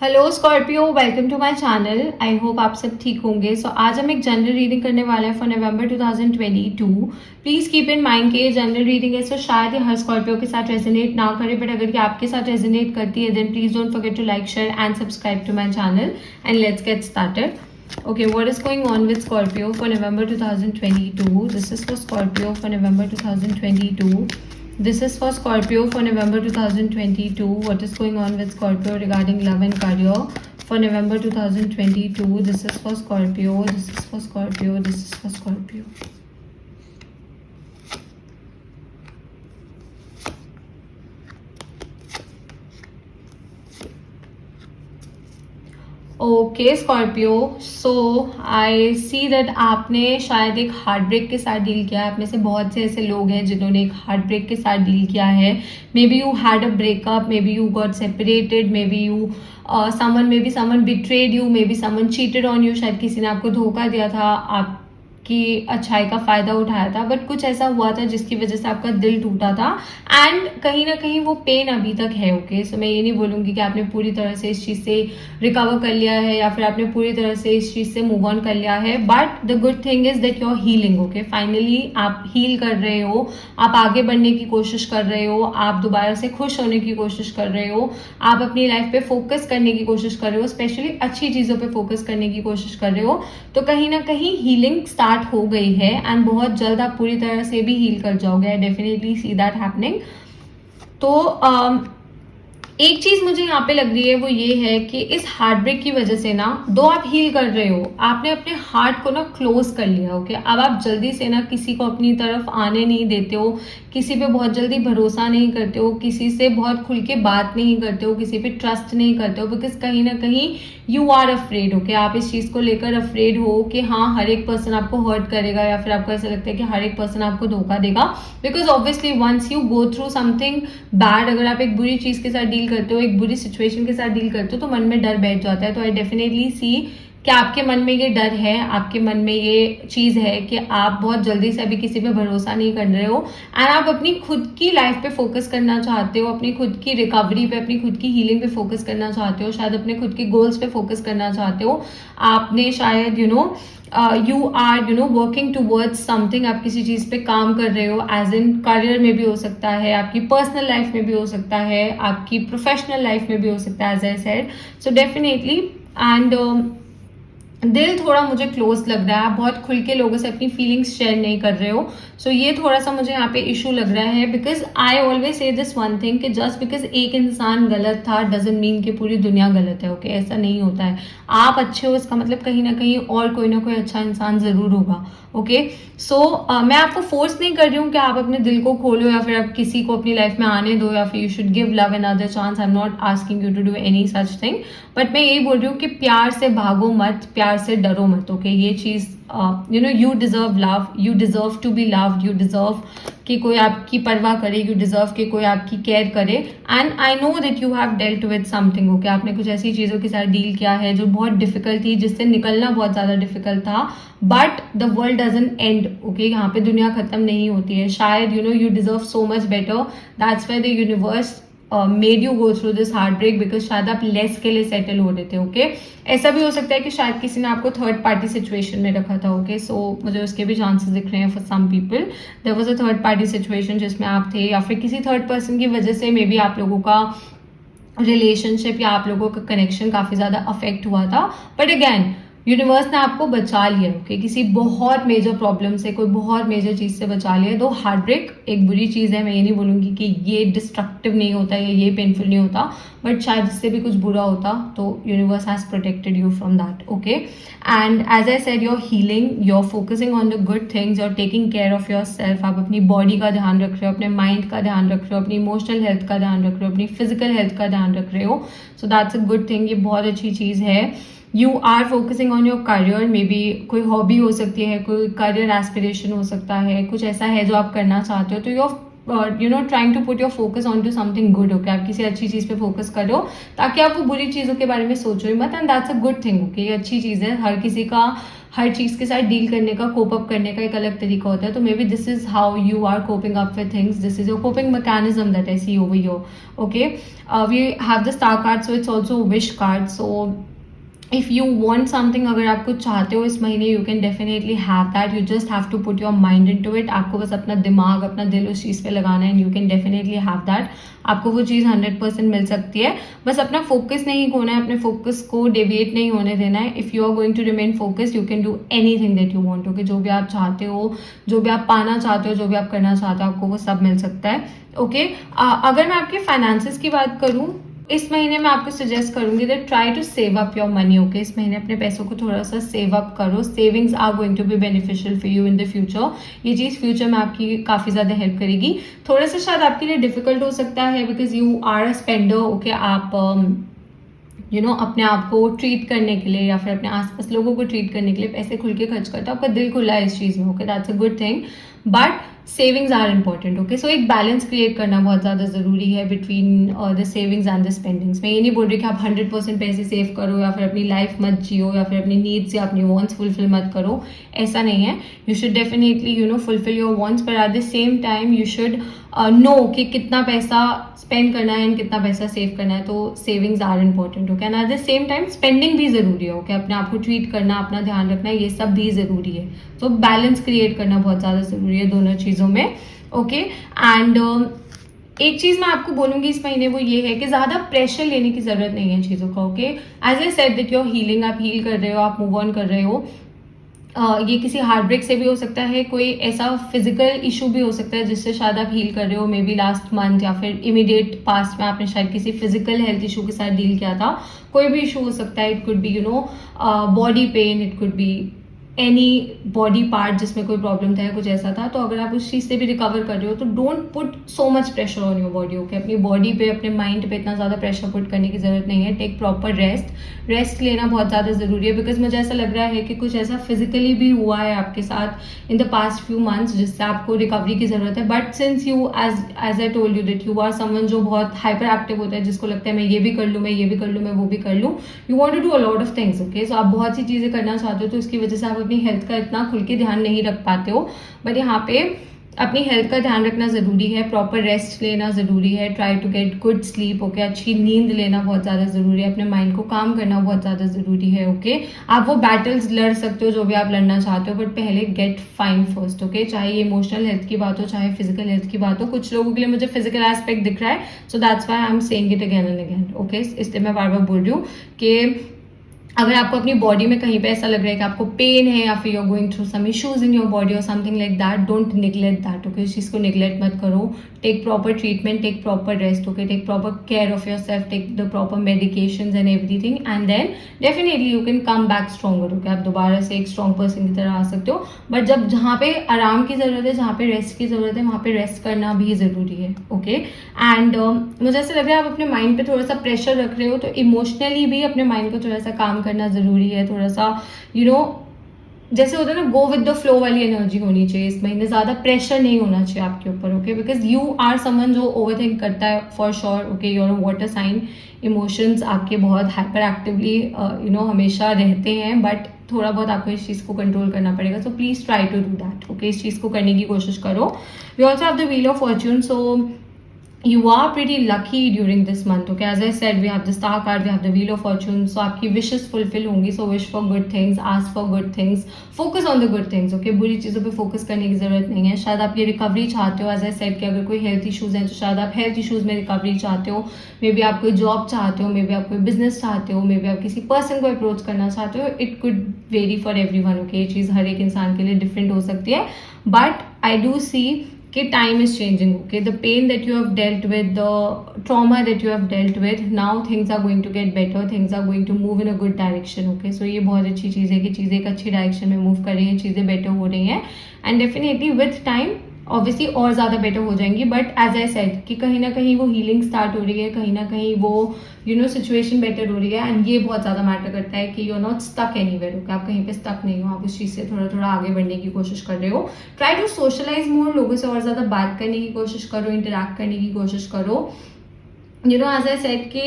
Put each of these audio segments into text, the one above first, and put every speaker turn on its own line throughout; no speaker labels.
Hello Scorpio, welcome to my channel. I hope आप सब ठीक होंगे। आज हम एक जनरल रीडिंग करने वाले हैं for November 2022। Please keep in mind कि ये जनरल रीडिंग है, सो शायद ये हर स्कॉर्पियो के साथ रेजोनेट ना करे, बट अगर ये आपके साथ रेजोनेट करती है then please don't forget to like, share and subscribe to my channel and let's get started. Okay, what is going on with Scorpio for November 2022? This is for Scorpio for November 2022. This is for Scorpio for November 2022. What is going on with Scorpio regarding love and career for November 2022? This is for Scorpio. This is for Scorpio. This is for Scorpio. Okay Scorpio, so I see that आपने शायद एक heart break के साथ deal किया है. आप में से बहुत से ऐसे लोग हैं जिन्होंने एक हार्ट ब्रेक के साथ डील किया है. May be you had a breakup, may be you got separated, may be you someone betrayed you, may be someone cheated on you. शायद किसी ने आपको धोखा दिया था, आपकी अच्छाई का फायदा उठाया था, बट कुछ ऐसा हुआ था जिसकी वजह से आपका दिल टूटा था एंड कहीं ना कहीं वो पेन अभी तक है. ओके, सो मैं ये नहीं बोलूंगी कि आपने पूरी तरह से इस चीज से रिकवर कर लिया है या फिर आपने पूरी तरह से इस चीज से मूव ऑन कर लिया है, but the good thing is that you are healing. Okay, finally आप हील कर रहे हो, आप आगे बढ़ने की कोशिश कर रहे हो, आप दोबारा से खुश होने की कोशिश कर रहे हो, आप अपनी लाइफ पे फोकस करने की कोशिश कर रहे हो, स्पेशली अच्छी चीजों पे फोकस करने की कोशिश कर रहे हो. तो कहीं ना कहीं हीलिंग स्टार्ट हो गई है एंड बहुत जल्द आप पूरी तरह से भी हील कर जाओगे. I definitely see that happening. तो एक चीज मुझे यहाँ पे लग रही है वो ये है कि इस हार्ट ब्रेक की वजह से ना, दो आप हील कर रहे हो, आपने अपने हार्ट को ना क्लोज कर लिया. ओके, अब आप जल्दी से ना किसी को अपनी तरफ आने नहीं देते हो, किसी पे बहुत जल्दी भरोसा नहीं करते हो, किसी से बहुत खुल के बात नहीं करते हो, किसी पे ट्रस्ट नहीं करते हो, बिकॉज कहीं ना कहीं यू आर अफ्रेड. ओके, आप इस चीज को लेकर अफ्रेड हो कि हाँ हर एक पर्सन आपको हर्ट करेगा या फिर आपको ऐसा लगता है कि हर एक पर्सन आपको धोखा देगा. Because obviously once you go through something bad, अगर आप एक बुरी चीज के साथ डील करते हो, एक बुरी सिचुएशन के साथ डील करते हो, तो मन में डर बैठ जाता है. तो आई डेफिनेटली सी कि आपके मन में ये डर है, आपके मन में ये चीज है कि आप बहुत जल्दी से अभी किसी पे भरोसा नहीं कर रहे हो एंड आप अपनी खुद की लाइफ पे फोकस करना चाहते हो, अपनी खुद की रिकवरी पे, अपनी खुद की हीलिंग पे फोकस करना चाहते हो, शायद अपने खुद के गोल्स पे फोकस करना चाहते हो. आपने शायद you are working towards something. आप किसी चीज पे काम कर रहे हो, एज इन करियर में भी हो सकता है, आपकी पर्सनल लाइफ में भी हो सकता है, आपकी प्रोफेशनल लाइफ में भी हो सकता है, as I said. So definitely and दिल थोड़ा मुझे क्लोज लग रहा है, आप बहुत खुल के लोगों से अपनी फीलिंग्स शेयर नहीं कर रहे हो. सो ये थोड़ा सा मुझे यहाँ पे इशू लग रहा है. Because I always say this one thing कि जस्ट बिकॉज एक इंसान गलत था डजंट मीन कि पूरी दुनिया गलत है. ओके, ऐसा नहीं होता है. आप अच्छे हो इसका मतलब कहीं ना कहीं और कोई ना कोई अच्छा इंसान जरूर होगा. ओके, सो मैं आपको फोर्स नहीं कर रही हूँ कि आप अपने दिल को खोलो या फिर आप किसी को अपनी लाइफ में आने दो या फिर you should give love another chance. I am not asking you to do any such thing, but मैं यही बोल रही हूँ कि प्यार से भागो मत, प्यार से डरो मत. ओके, ये चीज you deserve love, you deserve to be loved, you deserve कि कोई आपकी परवाह करे, यू डिजर्व कि कोई आपकी केयर करे. And I know that you have dealt with something. Okay, आपने कुछ ऐसी चीजों के साथ डील किया है जो बहुत डिफिकल्ट थी, जिससे निकलना बहुत ज्यादा डिफिकल्ट था, but the world doesn't end. Okay, यहाँ पे दुनिया खत्म नहीं होती है. शायद you deserve so much better. That's why the universe made you go through this heartbreak, because शायद आप लेस के लिए सेटल हो रहे थे. ओके, ऐसा भी हो सकता है कि शायद किसी ने आपको थर्ड पार्टी सिचुएशन में रखा था. ओके, सो मुझे उसके भी चांसेस दिख रहे हैं for some people. There was a third party situation जिसमें आप थे, या फिर किसी थर्ड पर्सन की वजह से मे बी आप लोगों का रिलेशनशिप या आप लोगों का कनेक्शन काफी ज्यादा अफेक्ट हुआ था. बट अगेन यूनिवर्स ने आपको बचा लिया. ओके, किसी बहुत मेजर प्रॉब्लम से, कोई बहुत मेजर चीज से बचा लिया. तो हार्ट ब्रेक एक बुरी चीज है, मैं ये नहीं बोलूंगी कि ये डिस्ट्रक्टिव नहीं होता या ये पेनफुल नहीं होता, बट शायद इससे भी कुछ बुरा होता. तो universe has protected you from that. Okay, and as I said, you're healing, you're focusing on the good things, you're taking care of yourself. आप अपनी बॉडी का ध्यान रख रहे हो, अपने माइंड का ध्यान रख रहे हो, अपनी इमोशनल हेल्थ का ध्यान रख रहे हो, अपनी फिजिकल हेल्थ का ध्यान रख रहे हो. So that's a good thing, ये बहुत अच्छी चीज है. You are focusing on your career. Maybe कोई हॉबी हो सकती है, कोई करियर एस्पिरेशन हो सकता है, कुछ ऐसा है जो आप करना चाहते हो. तो you're trying to put your focus onto something good. Okay, आप किसी अच्छी चीज पे फोकस करो ताकि आप वो बुरी चीजों के बारे में सोचो ही मत. And that's a good thing. Okay, ये अच्छी चीज है. हर चीज़ के साथ डील करने का, कोप अप करने का एक अलग तरीका होता है. तो maybe this is how you are coping up with things. This is your coping mechanism that I see over your. Okay, we have the star card, so it's also wish card. So if you want something, अगर आप कुछ चाहते हो इस महीने, you can definitely have that. You just have to put your mind into it. आपको बस अपना दिमाग, अपना दिल उस चीज़ पे लगाना है, and you can definitely have that. आपको वो चीज़ 100% मिल सकती है. बस अपना फोकस नहीं खोना है, अपने फोकस को डेविएट नहीं होने देना है. If you are going to remain focused, you can do anything that you want. Okay, जो भी आप चाहते हो, जो भी आप पाना चाहते हो, जो भी आप करना चाहते हो, आपको वो सब मिल सकता है. ओके, अगर मैं आपके फाइनेंसेस की बात करूँ, इस महीने मैं आपको सजेस्ट करूंगी that try to save up your money. Okay, इस महीने अपने पैसों को थोड़ा सा सेव अप करो. Savings are going to be beneficial for you in the future. ये चीज़ फ्यूचर में आपकी काफ़ी ज़्यादा हेल्प करेगी. थोड़ा सा शायद आपके लिए डिफिकल्ट हो सकता है because you are a spender. Okay, आप अपने आप को ट्रीट करने के लिए या फिर अपने आसपास लोगों को ट्रीट करने के लिए पैसे खुल के खर्च करते हो. आपका दिल खुला है इस चीज़ में. Okay, that's a good thing, but savings are important. Okay, so एक बैलेंस क्रिएट करना बहुत ज़्यादा ज़रूरी है between the savings and the spendings. मैं ये नहीं बोल रही कि आप 100% पैसे सेव करो या फिर अपनी लाइफ मत जियो या फिर अपनी नीड्स या अपनी वॉन्ट्स फुलफिल मत करो. ऐसा नहीं है. You should definitely fulfil your wants, पर at the same time you should know कि कितना पैसा स्पेंड करना है एंड कितना पैसा सेव करना है. तो savings are important. Okay, and at the same time spending भी ज़रूरी है. ओके, अपने आप को ट्रीट करना, अपना ध्यान रखना, ये सब भी ज़रूरी है. तो बैलेंस क्रिएट करना बहुत ज़्यादा ज़रूरी है दोनों चीज़ों में. ओके, एंड एक चीज़ मैं आपको बोलूँगी इस महीने, वो ये है कि ज़्यादा प्रेशर लेने की ज़रूरत नहीं है चीज़ों का. Okay, as I said that you're healing, आप हील कर रहे हो, आप मूव ऑन कर रहे हो. ये किसी हार्ट ब्रेक से भी हो सकता है, कोई ऐसा फिजिकल इशू भी हो सकता है जिससे शायद आप हील कर रहे हो. मे बी लास्ट मंथ या फिर इमीडिएट पास्ट में आपने शायद किसी फिजिकल हेल्थ इशू के साथ डील किया था. कोई भी इशू हो सकता है. It could be body pain, it could be any body part जिसमें कोई प्रॉब्लम था या कुछ ऐसा था. तो अगर आप उस चीज़ से भी रिकवर कर रहे हो तो don't put so much pressure on your body. Okay, अपनी बॉडी पे, अपने माइंड पे इतना ज़्यादा प्रेशर पुट करने की ज़रूरत नहीं है. Take proper rest. रेस्ट लेना बहुत ज़्यादा ज़रूरी है बिकॉज मुझे ऐसा लग रहा है कि कुछ ऐसा फिजिकली भी हुआ है आपके साथ in the past few months जिससे आपको रिकवरी की ज़रूरत है. But since you as I told you that you are someone जो बहुत हाइपर एक्टिव होता है, जिसको लगता है मैं ये भी कर लूँ, मैं ये भी कर लूँ, मैं वो भी कर लूँ. You want to do a lot of things. Okay, so आप बहुत सी चीज़ें करना चाहते हो, तो इसकी वजह से आप अपनी हेल्थ का इतना खुल के ध्यान नहीं रख पाते हो. बट यहाँ पे अपनी हेल्थ का ध्यान रखना ज़रूरी है. प्रॉपर रेस्ट लेना ज़रूरी है. Try to get good sleep. Okay, अच्छी नींद लेना बहुत ज़्यादा ज़रूरी है. अपने माइंड को काम करना बहुत ज़्यादा ज़रूरी है. ओके, आप वो बैटल्स लड़ सकते हो जो भी आप लड़ना चाहते हो, बट पहले गेट फाइन फर्स्ट. ओके, चाहे ये इमोशनल हेल्थ की बात हो, चाहे फिजिकल हेल्थ की बात हो. कुछ लोगों के लिए मुझे फिजिकल एस्पेक्ट दिख रहा है, so that's why I am saying it again and again. Okay, इसलिए मैं बार बार बोल रही हूँ कि अगर आपको अपनी बॉडी में कहीं पे ऐसा लग रहा है कि आपको पेन है या फिर you are going through some issues in your body और something like that, don't neglect that. Okay, इस चीज़ को निगलेक्ट मत करो. Take proper treatment, take proper rest. Okay, take proper care of yourself, take the proper medications and everything, and then definitely you can come back stronger. Okay, आप दोबारा से एक strong person की तरह आ सकते हो. बट जब जहाँ पे आराम की ज़रूरत है, जहाँ पे रेस्ट की ज़रूरत है, वहाँ पे रेस्ट करना भी ज़रूरी है. ओके, एंड मुझे ऐसा लग रहा है आप अपने माइंड पे थोड़ा सा प्रेशर रख रहे हो, तो इमोशनली भी अपने माइंड को थोड़ा सा काम करना ज़रूरी है. थोड़ा सा जैसे होता है ना, गो विद द फ्लो वाली एनर्जी होनी चाहिए इस महीने. ज़्यादा प्रेशर नहीं होना चाहिए आपके ऊपर. Okay, because you are someone जो ओवर थिंक करता है for sure. Okay, you are a water sign. Emotions आपके बहुत हाइपर एक्टिवली हमेशा रहते हैं, बट थोड़ा बहुत आपको इस चीज़ को कंट्रोल करना पड़ेगा. So please try to do that. Okay, इस चीज़ को करने की कोशिश करो. We also have the wheel of fortune. So you are pretty lucky during this month. Okay, as I said, we have the star card, we have the wheel of fortune. So आपकी wishes fulfill होंगी. So wish for good things, ask for good things, focus on the good things. Okay, बुरी चीज़ों पे focus करने की ज़रूरत नहीं है. शायद आप ये रिकवरी चाहते हो. as I said कि अगर कोई हेल्थ इशूज़ हैं तो शायद आप हेल्थ इशूज़ में रिकवरी चाहते हो. मे बी आप कोई जॉब चाहते हो, मे बी आप कोई बिजनेस चाहते हो, मे बी आप किसी पर्सन को अप्रोच करना चाहते हो. It could very for everyone. Okay, ये चीज़ हर एक इंसान के लिए डिफरेंट हो सकती है. बट आई डू सी कि time is changing. Okay, the pain that you have dealt with, the trauma that you have dealt with, now things are going to get better, things are going to move in a good direction. Okay, so ये बहुत अच्छी चीज़ है कि चीज़ें एक अच्छी direction में move कर रही हैं, चीज़ें बेटर हो रही हैं, and definitely with time obviously और ज़्यादा बेटर हो जाएंगी. बट एज आई सेड कि कहीं ना कहीं वो हीलिंग स्टार्ट हो रही है, कहीं ना कहीं वो सिचुएशन बेटर हो रही है, एंड ये बहुत ज़्यादा मैटर करता है कि you are not stuck anywhere. Okay, आप कहीं पे स्टक नहीं हो, आप उस चीज़ से थोड़ा थोड़ा आगे बढ़ने की कोशिश कर रहे हो. ट्राई टू सोशलाइज मोर. लोगों से और ज़्यादा बात करने की कोशिश करो, इंटरेक्ट करने की कोशिश करो. एज आई सेड कि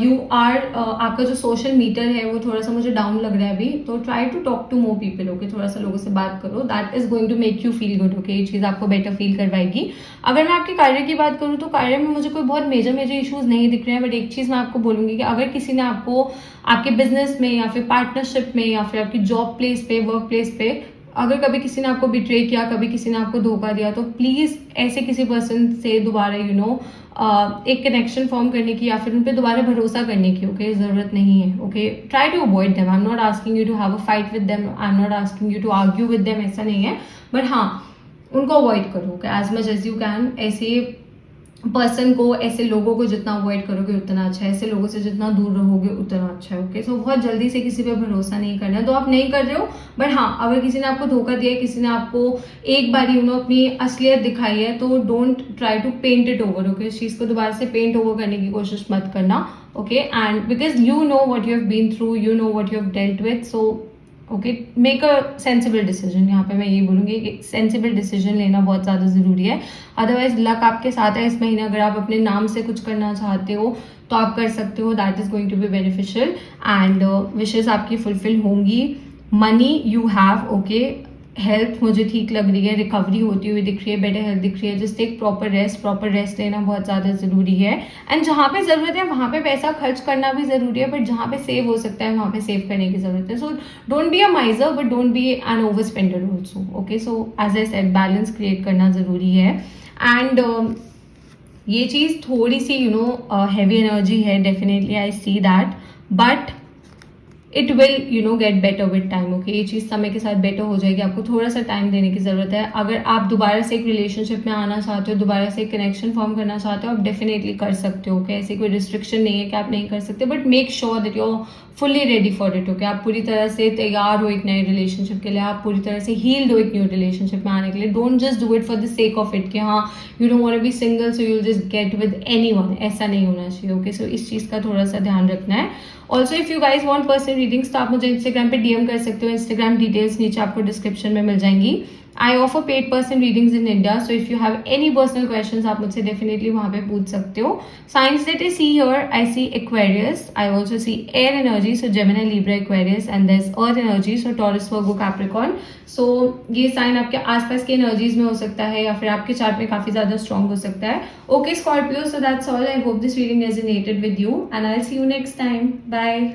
यू आर आपका जो सोशल मीटर है वो थोड़ा सा मुझे डाउन लग रहा है अभी, तो try to talk to more people, okay, थोड़ा सा लोगों से बात करो, that is going to make you feel good, okay, ये चीज़ आपको बेटर फील करवाएगी। अगर मैं आपके कार्य की बात करूँ तो कार्य में मुझे कोई बहुत मेजर इश्यूज नहीं दिख रहे हैं, बट एक चीज़ मैं आपको बोलूंगी कि अगर किसी ने आपको आपके बिजनेस में या फिर पार्टनरशिप में या फिर आपकी जॉब प्लेस पे, वर्क प्लेस पे, अगर कभी किसी ने आपको बिट्रे किया, कभी किसी ने आपको धोखा दिया, तो प्लीज़ ऐसे किसी पर्सन से दोबारा एक कनेक्शन फॉर्म करने की या फिर उन पर दोबारा भरोसा करने की, ओके, ज़रूरत नहीं है, okay. Try to avoid them, I am not asking you to have a fight with them, I am not asking you to argue with them, ऐसा नहीं है, बट हाँ, उनको अवॉइड करो, okay, as much as you can. ऐसे person को, ऐसे लोगों को जितना अवॉइड करोगे उतना अच्छा है, ऐसे लोगों से जितना दूर रहोगे उतना अच्छा है, ओके। सो बहुत जल्दी से किसी पे भरोसा नहीं करना है, तो आप नहीं कर रहे हो, बट हाँ, अगर किसी ने आपको धोखा दिया है, किसी ने आपको एक बार अपनी असलियत दिखाई है, तो don't try to paint it over, okay. इस चीज़ को दोबारा से पेंट ओवर करने की कोशिश मत करना, okay. And because you know what you have been through, you know what you have dealt with, so okay, make a sensible decision. यहाँ पे मैं ये बोलूँगी कि सेंसिबल डिसीजन लेना बहुत ज़्यादा ज़रूरी है, अदरवाइज लक आपके साथ है इस महीने। अगर आप अपने नाम से कुछ करना चाहते हो तो आप कर सकते हो, that is going to be beneficial, and wishes आपकी फुलफिल होंगी। Money you have, okay, health मुझे ठीक लग रही है, रिकवरी होती हुई दिख रही है, बेटर हेल्थ दिख रही है, जस्ट एक प्रॉपर रेस्ट लेना बहुत ज़्यादा ज़रूरी है। एंड जहाँ पे ज़रूरत है वहाँ पे पैसा खर्च करना भी ज़रूरी है, बट जहाँ पे सेव हो सकता है वहाँ पे सेव करने की ज़रूरत है। So don't be a miser, but don't be an over spender also, okay. So as I said, balance create करना ज़रूरी है। एंड ये चीज़ थोड़ी सी हैवी एनर्जी है, definitely I see that, but it will get better with time, okay. ये चीज़ समय के साथ बेटर हो जाएगी, आपको थोड़ा सा टाइम देने की ज़रूरत है। अगर आप दोबारा से एक रिलेशनशिप में आना चाहते हो, दोबारा से एक कनेक्शन फॉर्म करना चाहते हो, आप डेफिनेटली कर सकते हो, ओके। ऐसी कोई रिस्ट्रिक्शन नहीं है कि आप नहीं कर सकते, but make sure that you are fully ready for it, okay. आप पूरी तरह से तैयार हो एक नए रिलेशनशिप के लिए, आप पूरी तरह से हील्ड हो एक न्यू रिलेशनशिप में आने के लिए। Don't just do it for the sake of it कि हाँ, you don't want to be single so you just get with anyone, ऐसा नहीं होना चाहिए, ओके। सो इस चीज़ का थोड़ा सा ध्यान रखना है। Also if you guys want personal readings तो आप मुझे इंस्टाग्राम पे डीएम कर सकते हो, इंस्टाग्राम डिटेल्स नीचे आपको डिस्क्रिप्शन में मिल जाएंगी। I offer paid person readings in India, so if you have any personal questions आप मुझसे डेफिनेटली वहाँ पे पूछ सकते हो। Signs that I see here, I see Aquarius, I also see air energy, so Gemini, Libra, Aquarius, and there is earth energy, so Taurus, Virgo, Capricorn. So ये sign आपके आसपास के एनर्जीज में हो सकता है या फिर आपके चार्ट में काफी ज्यादा स्ट्रॉन्ग हो सकता है, okay Scorpio. So that's all, I hope this reading resonated with you and I will see you next time, bye.